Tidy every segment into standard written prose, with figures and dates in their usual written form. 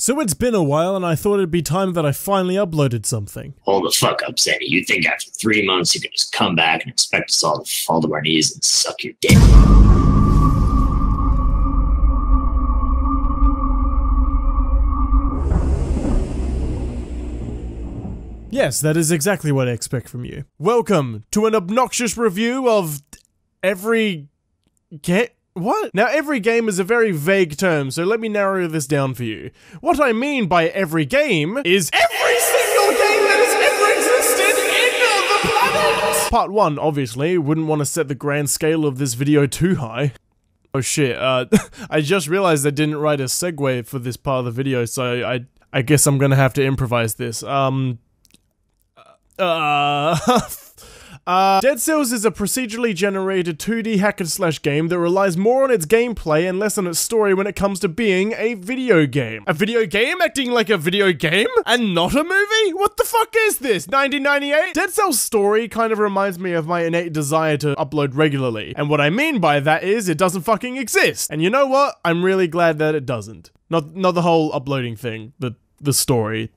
So it's been a while, and I thought it'd be time that I finally uploaded something. Hold the fuck up, Sandy. You think after 3 months you can just come back and expect us all to fall to our knees and suck your dick? Yes, that is exactly what I expect from you. Welcome to an obnoxious review of every game. What? Now, every game is a very vague term, so let me narrow this down for you. What I mean by every game is every single game that has ever existed in the planet! Part 1, obviously, wouldn't want to set the grand scale of this video too high. Oh shit, I just realized I didn't write a segue for this part of the video, so I guess I'm gonna have to improvise this. Dead Cells is a procedurally generated 2D hack-and-slash game that relies more on its gameplay and less on its story when it comes to being a video game. A video game acting like a video game? And not a movie? What the fuck is this, 1998? Dead Cells' story kind of reminds me of my innate desire to upload regularly. And what I mean by that is it doesn't fucking exist. And you know what? I'm really glad that it doesn't. Not the whole uploading thing, the story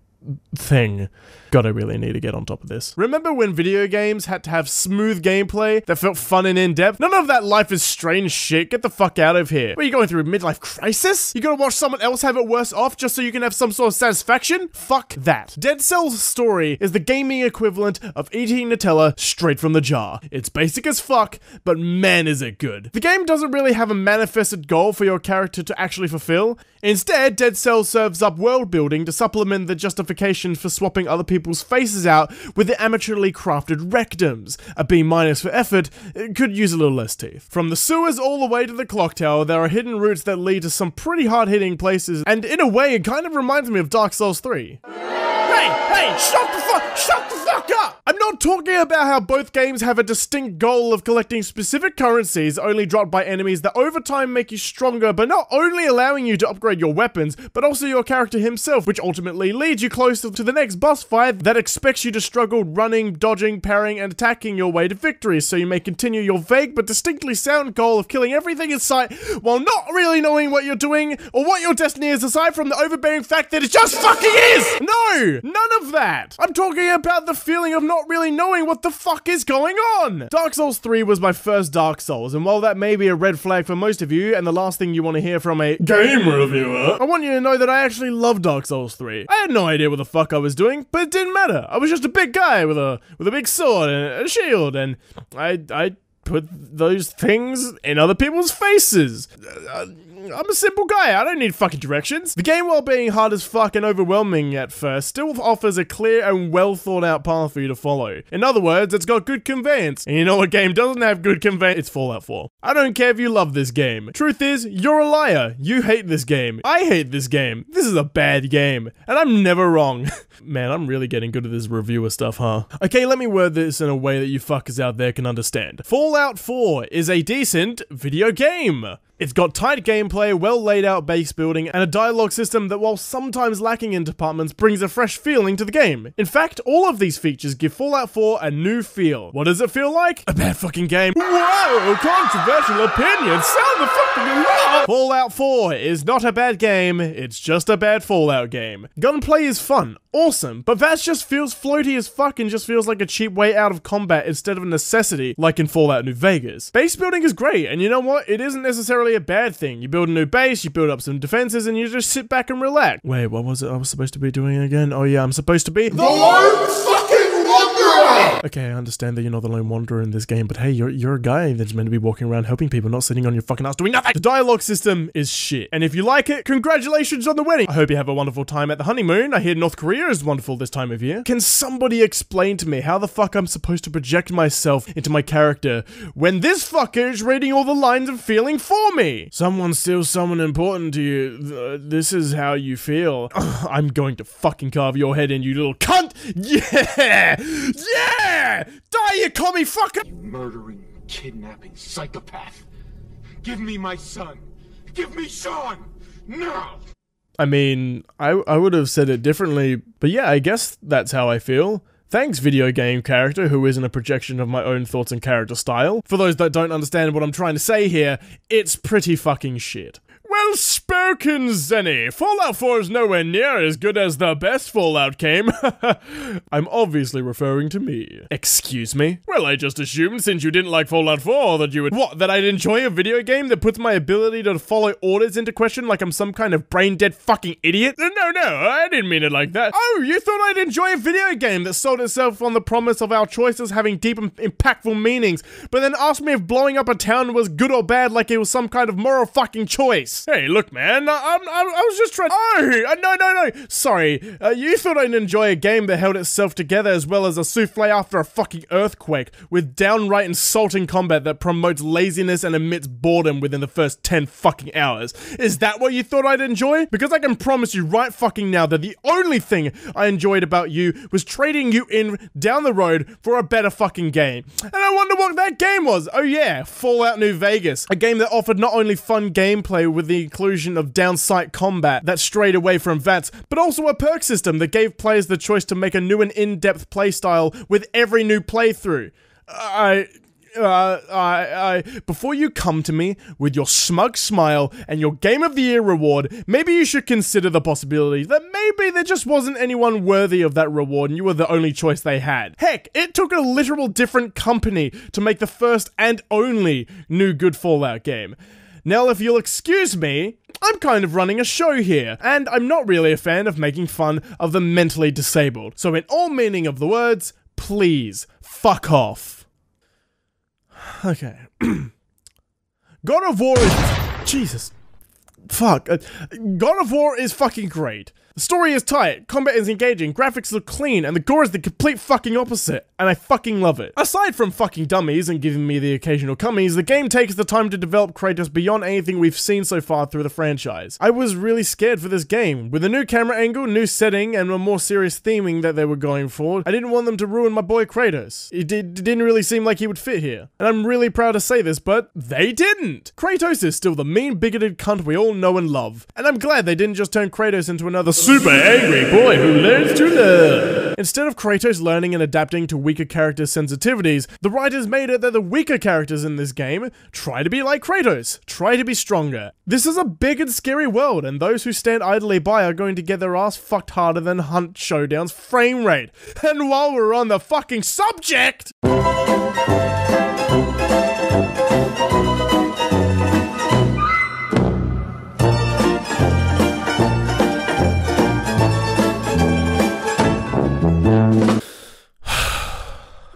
thing. God, I really need to get on top of this. Remember when video games had to have smooth gameplay that felt fun and in-depth? None of that Life is Strange shit. Get the fuck out of here. What, are you going through a midlife crisis? You gotta watch someone else have it worse off just so you can have some sort of satisfaction? Fuck that. Dead Cells' story is the gaming equivalent of eating Nutella straight from the jar. It's basic as fuck, but man is it good. The game doesn't really have a manifested goal for your character to actually fulfill. Instead, Dead Cells serves up world building to supplement the justification for swapping other people's faces out with the amateurly crafted rectums. A B- for effort, it could use a little less teeth. From the sewers all the way to the clock tower, there are hidden routes that lead to some pretty hard-hitting places, and in a way, it kind of reminds me of Dark Souls 3. Hey, shut the fuck up! I'm not talking about how both games have a distinct goal of collecting specific currencies only dropped by enemies that over time make you stronger, but not only allowing you to upgrade your weapons, but also your character himself, which ultimately leads you closer to the next boss fight that expects you to struggle running, dodging, parrying, and attacking your way to victory, so you may continue your vague but distinctly sound goal of killing everything in sight while not really knowing what you're doing or what your destiny is, aside from the overbearing fact that it just fucking is! No! None of that! I'm talking about the feeling of not really knowing what the fuck is going on! Dark Souls 3 was my first Dark Souls, and while that may be a red flag for most of you, and the last thing you want to hear from a game reviewer, I want you to know that I actually love Dark Souls 3. I had no idea what the fuck I was doing, but it didn't matter. I was just a big guy with a big sword and a shield, and I put those things in other people's faces. I'm a simple guy, I don't need fucking directions. The game, while being hard as fuck and overwhelming at first, still offers a clear and well thought out path for you to follow. In other words, it's got good conveyance. And you know what game doesn't have good conveyance? It's Fallout 4. I don't care if you love this game. Truth is, you're a liar. You hate this game. I hate this game. This is a bad game. And I'm never wrong. Man, I'm really getting good at this reviewer stuff, huh? Okay, let me word this in a way that you fuckers out there can understand. Fallout 4 is a decent video game. It's got tight gameplay, well laid out base building, and a dialogue system that, while sometimes lacking in departments, brings a fresh feeling to the game. In fact, all of these features give Fallout 4 a new feel. What does it feel like? A bad fucking game. Whoa, controversial opinions, sound the fucking alarm! Fallout 4 is not a bad game, it's just a bad Fallout game. Gunplay is fun, awesome, but that just feels floaty as fuck and just feels like a cheap way out of combat instead of a necessity, like in Fallout New Vegas. Base building is great, and you know what? It isn't necessarily a bad thing. You build a new base, you build up some defenses, and you just sit back and relax. Wait, what was it I was supposed to be doing again? Oh yeah, I'm supposed to be the lone fucking wanderer! Okay, I understand that you're not the lone wanderer in this game, but hey, you're a guy that's meant to be walking around helping people, not sitting on your fucking ass doing nothing! The dialogue system is shit, and if you like it, congratulations on the wedding! I hope you have a wonderful time at the honeymoon. I hear North Korea is wonderful this time of year. Can somebody explain to me how the fuck I'm supposed to project myself into my character when this fucker is reading all the lines and feeling for me? Someone steals someone important to you. This is how you feel. I'm going to fucking carve your head in, you little cunt! Yeah! Yeah! Die, you commie fucker! You murdering, kidnapping psychopath! Give me my son! Give me Sean! Now! I mean, I would have said it differently, but yeah, I guess that's how I feel. Thanks, video game character who isn't a projection of my own thoughts and character style. For those that don't understand what I'm trying to say here, it's pretty fucking shit. Well spoken, Zenny. Fallout 4 is nowhere near as good as the best Fallout game. I'm obviously referring to me. Excuse me? Well, I just assumed since you didn't like Fallout 4 that you would— What, that I'd enjoy a video game that puts my ability to follow orders into question like I'm some kind of brain-dead fucking idiot? No, I didn't mean it like that. Oh, you thought I'd enjoy a video game that sold itself on the promise of our choices having deep and impactful meanings, but then asked me if blowing up a town was good or bad like it was some kind of moral fucking choice. Hey, look, man, I was just trying— Oh, no. Sorry, you thought I'd enjoy a game that held itself together as well as a souffle after a fucking earthquake, with downright insulting combat that promotes laziness and emits boredom within the first 10 fucking hours. Is that what you thought I'd enjoy? Because I can promise you right fucking now that the only thing I enjoyed about you was trading you in down the road for a better fucking game. And I wonder what that game was. Oh yeah, Fallout New Vegas. A game that offered not only fun gameplay with the inclusion of down-sight combat that strayed away from VATS, but also a perk system that gave players the choice to make a new and in-depth playstyle with every new playthrough. Before you come to me with your smug smile and your Game of the Year reward, maybe you should consider the possibility that maybe there just wasn't anyone worthy of that reward and you were the only choice they had. Heck, it took a literal different company to make the first and only new good Fallout game. Now, if you'll excuse me, I'm kind of running a show here, and I'm not really a fan of making fun of the mentally disabled. So in all meaning of the words, please, fuck off. Okay. God of War is— Jesus. Fuck. God of War is fucking great. The story is tight, combat is engaging, graphics look clean, and the gore is the complete fucking opposite, and I fucking love it. Aside from fucking dummies and giving me the occasional cummies, the game takes the time to develop Kratos beyond anything we've seen so far through the franchise. I was really scared for this game. With a new camera angle, new setting, and a more serious theming that they were going for, I didn't want them to ruin my boy Kratos. It didn't really seem like he would fit here. And I'm really proud to say this, but they didn't! Kratos is still the mean, bigoted cunt we all know and love. And I'm glad they didn't just turn Kratos into another super angry boy who learns to love. Instead of Kratos learning and adapting to weaker characters' sensitivities, the writers made it that the weaker characters in this game try to be like Kratos, try to be stronger. This is a big and scary world, and those who stand idly by are going to get their ass fucked harder than Hunt Showdown's frame rate. And while we're on the fucking subject—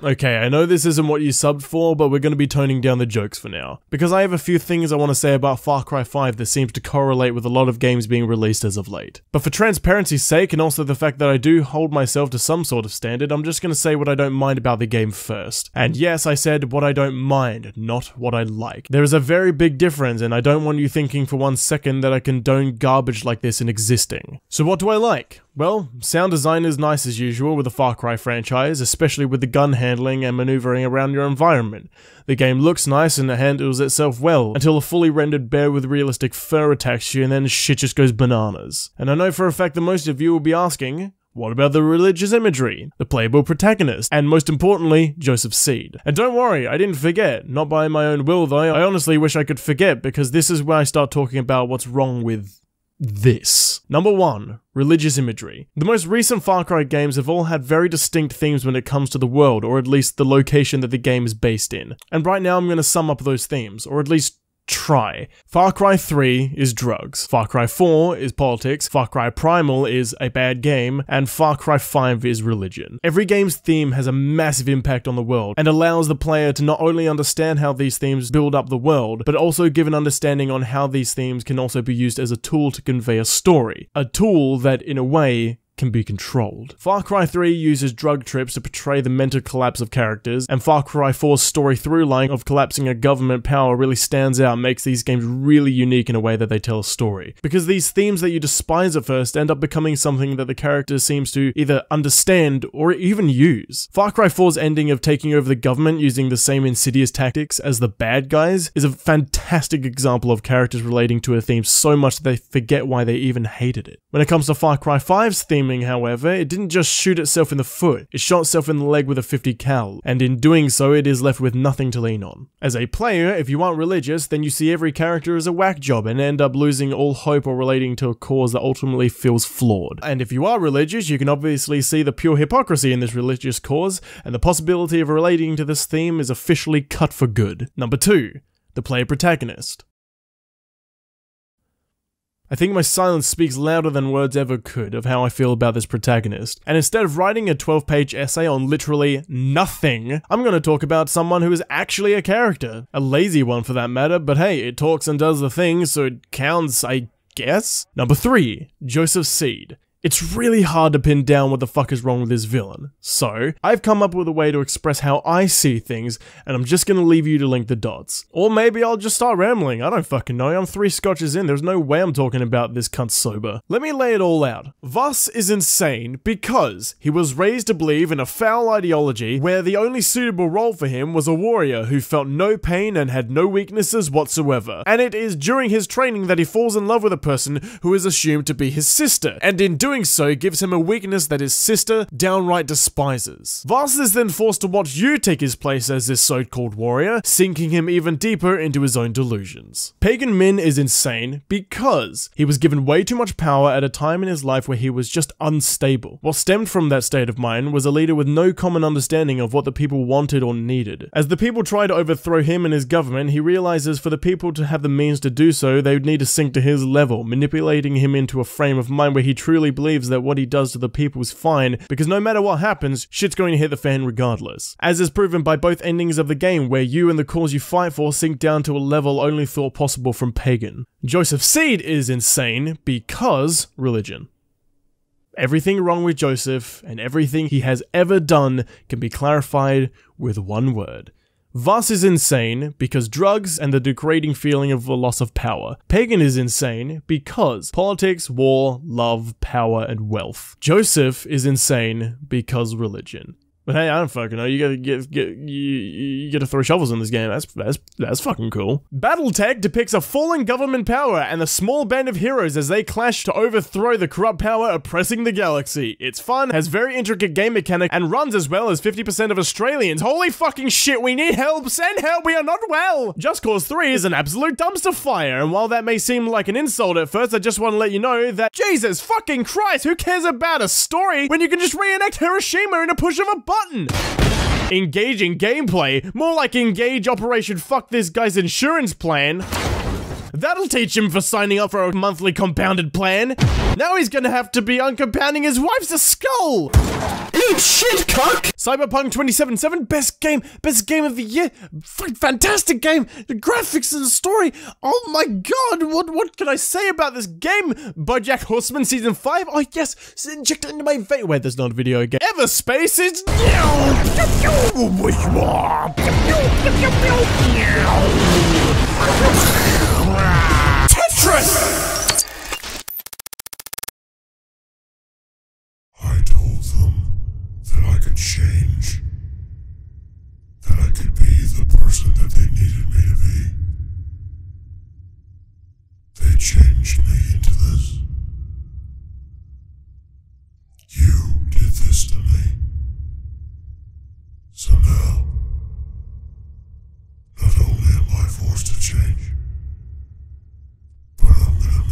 Okay, I know this isn't what you subbed for, but we're going to be toning down the jokes for now. Because I have a few things I want to say about Far Cry 5 that seems to correlate with a lot of games being released as of late. But for transparency's sake, and also the fact that I do hold myself to some sort of standard, I'm just going to say what I don't mind about the game first. And yes, I said what I don't mind, not what I like. There is a very big difference, and I don't want you thinking for 1 second that I condone garbage like this in existing. So what do I like? Well, sound design is nice as usual with the Far Cry franchise, especially with the gun handling and maneuvering around your environment. The game looks nice and it handles itself well, until a fully rendered bear with realistic fur attacks you and then shit just goes bananas. And I know for a fact that most of you will be asking, what about the religious imagery, the playable protagonist, and most importantly, Joseph Seed? And don't worry, I didn't forget, not by my own will though. I honestly wish I could forget, because this is where I start talking about what's wrong with this. Number 1, religious imagery. The most recent Far Cry games have all had very distinct themes when it comes to the world, or at least the location that the game is based in. And right now I'm going to sum up those themes, or at least try. Far Cry 3 is drugs, Far Cry 4 is politics, Far Cry Primal is a bad game, and Far Cry 5 is religion. Every game's theme has a massive impact on the world, and allows the player to not only understand how these themes build up the world, but also give an understanding on how these themes can also be used as a tool to convey a story. A tool that, in a way, can be controlled. Far Cry 3 uses drug trips to portray the mental collapse of characters, and Far Cry 4's story through line of collapsing a government power really stands out and makes these games really unique in a way that they tell a story. Because these themes that you despise at first end up becoming something that the character seems to either understand or even use. Far Cry 4's ending of taking over the government using the same insidious tactics as the bad guys is a fantastic example of characters relating to a theme so much that they forget why they even hated it. When it comes to Far Cry 5's theming warning, however, it didn't just shoot itself in the foot, it shot itself in the leg with a 50 cal, and in doing so it is left with nothing to lean on. As a player, if you aren't religious, then you see every character as a whack job and end up losing all hope or relating to a cause that ultimately feels flawed. And if you are religious, you can obviously see the pure hypocrisy in this religious cause, and the possibility of relating to this theme is officially cut for good. Number 2. The player protagonist. I think my silence speaks louder than words ever could of how I feel about this protagonist, and instead of writing a 12-page essay on literally nothing, I'm gonna talk about someone who is actually a character. A lazy one for that matter, but hey, it talks and does the things, so it counts, I guess? Number 3. Joseph Seed. It's really hard to pin down what the fuck is wrong with this villain, so I've come up with a way to express how I see things, and I'm just gonna leave you to link the dots. Or maybe I'll just start rambling, I don't fucking know, I'm 3 scotches in, there's no way I'm talking about this cunt sober. Let me lay it all out. Voss is insane because he was raised to believe in a foul ideology where the only suitable role for him was a warrior who felt no pain and had no weaknesses whatsoever. And it is during his training that he falls in love with a person who is assumed to be his sister, and in doing so gives him a weakness that his sister downright despises. Voss is then forced to watch you take his place as this so-called warrior, sinking him even deeper into his own delusions. Pagan Min is insane because he was given way too much power at a time in his life where he was just unstable. What stemmed from that state of mind was a leader with no common understanding of what the people wanted or needed. As the people try to overthrow him and his government, he realizes for the people to have the means to do so, they would need to sink to his level, manipulating him into a frame of mind where he truly believes that what he does to the people is fine, because no matter what happens, shit's going to hit the fan regardless. As is proven by both endings of the game, where you and the cause you fight for sink down to a level only thought possible from Pagan. Joseph Seed is insane because religion. Everything wrong with Joseph and everything he has ever done can be clarified with one word. Voss is insane because drugs and the degrading feeling of the loss of power. Pagan is insane because politics, war, love, power, and wealth. Joseph is insane because religion. But hey, I don't fucking know. You gotta throw shovels in this game. That's fucking cool. BattleTech depicts a fallen government power and a small band of heroes as they clash to overthrow the corrupt power oppressing the galaxy. It's fun, has very intricate game mechanics, and runs as well as 50% of Australians. Holy fucking shit, we need help! Send help, we are not well! Just Cause 3 is an absolute dumpster fire, and while that may seem like an insult at first, I just want to let you know that Jesus fucking Christ, who cares about a story when you can just reenact Hiroshima in a push of a button? Engaging gameplay, more like engage Operation Fuck This Guy's insurance plan. That'll teach him for signing up for a monthly compounded plan. Now he's gonna have to be uncompounding his wife's skull. Eat shit, cuck! Cyberpunk 2077, best game of the year. Fantastic game. The graphics and the story. Oh my god, what can I say about this game? BoJack Horseman Season 5? Oh yes, inject it into my vein. Wait, there's not a video game. Everspace is Tetris! I told them that I could change, that I could be the person that they needed me to be. They changed me into this. You did this to me. So now, not only am I forced to change, but I'm gonna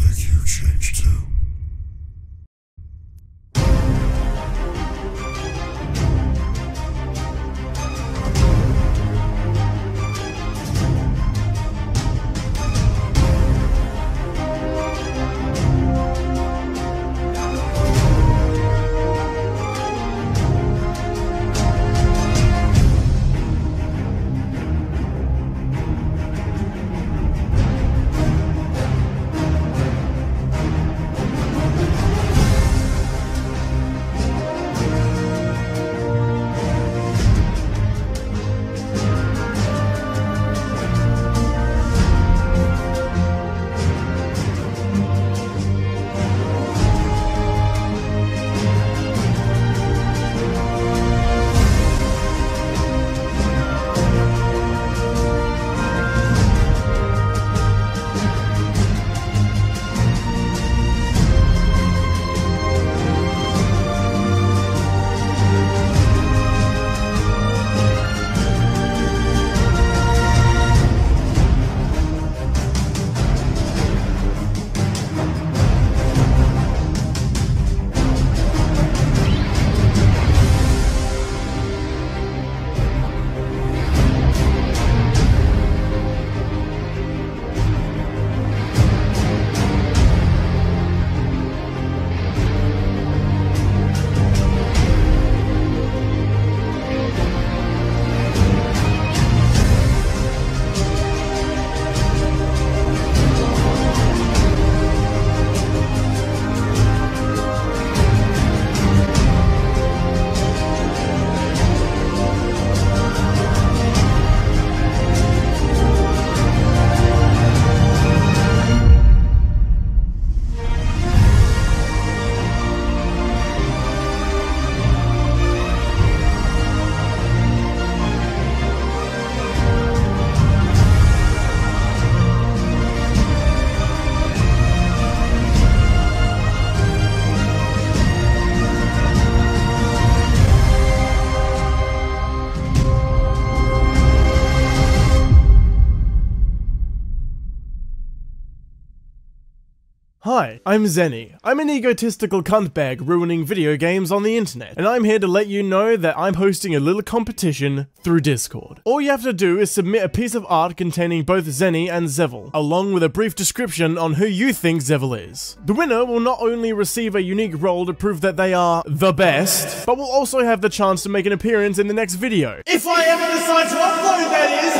Hi, I'm Zenny. I'm an egotistical cuntbag ruining video games on the internet, and I'm here to let you know that I'm hosting a little competition through Discord. All you have to do is submit a piece of art containing both Zenny and Zevel, along with a brief description on who you think Zevel is. The winner will not only receive a unique role to prove that they are the best, but will also have the chance to make an appearance in the next video. If I ever decide to upload, that is!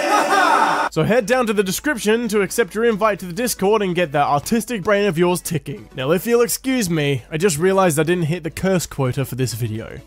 So head down to the description to accept your invite to the Discord and get that artistic brain of yours ticking. Now if you'll excuse me, I just realized I didn't hit the curse quota for this video.